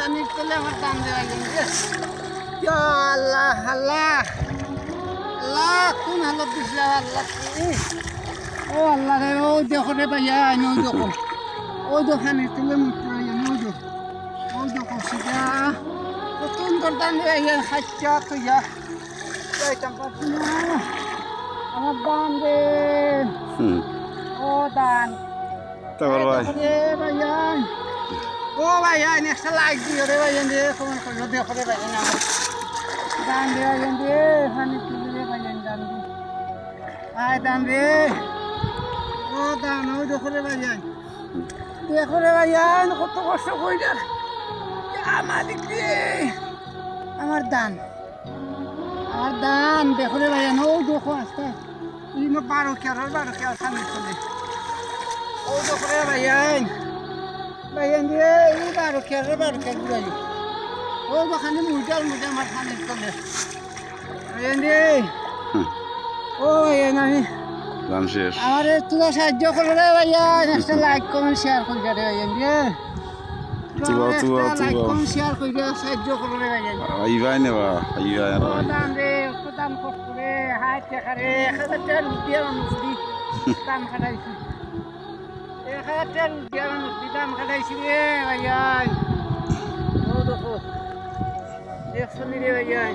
খানির তলে আমার দাম দেওয়া গেছে আল্লাহ আল্লাহ আল্লাহ কোন হালত দিছিলাম আল্লাহ ও আল্লাহ রে ও দেখো রে ভাইয়া ওই দেখো ওই তো খানির তলে মুক্তি ওই দেখো সেটা কত দাম দেওয়া খাচ্চা তুইয়া যাইতাম পারছি না আমার দাম রে ও দান তারপর ভাই ভাইয়ান ও ভাইয়ান একটা লাইক দিও রে ভাইয়ান রে কমেন্ট করো দেখো রে ভাইয়ান আমার দান রে ভাইয়ান রে খানি তুলি রে ভাইয়ান দান রে আয় দান রে ও দান ও দেখো রে ভাইয়ান কত কষ্ট করি না মালিক রে আমার দান দেখো রে ভাইয়ান ও দেখো আস্তে ইনো 12 কেয়ার খানি তুলি ও দেখো রে ভাইয়ান রে এই 12 কেয়ার ঘুরাই ও দোকানে মুজাল আমার খানির তলে ভাইয়ান রে ও ভাইয়ান আমি দাম শেষ আমার তোরা সাহায্য করো রে ভাইয়ান একটা লাইক কমেন্ট শেয়ার করে রে ভাইয়ান রে লাইক কমেন্ট শেয়ার করে সাহায্য করো রে ভাইয়ান আইবাই নেবা আইবাই আর দাম রে কত দাম কষ্ট রে হাই টাকা রে 1000 টাকা রুপিয়া মানুষ দাম খাটাইছি 1000 টাকা রুপিয়া মানুষ দাম খাটাইছি রে ভাইয়ান ও দেখো দেখছো রে ভাইয়ান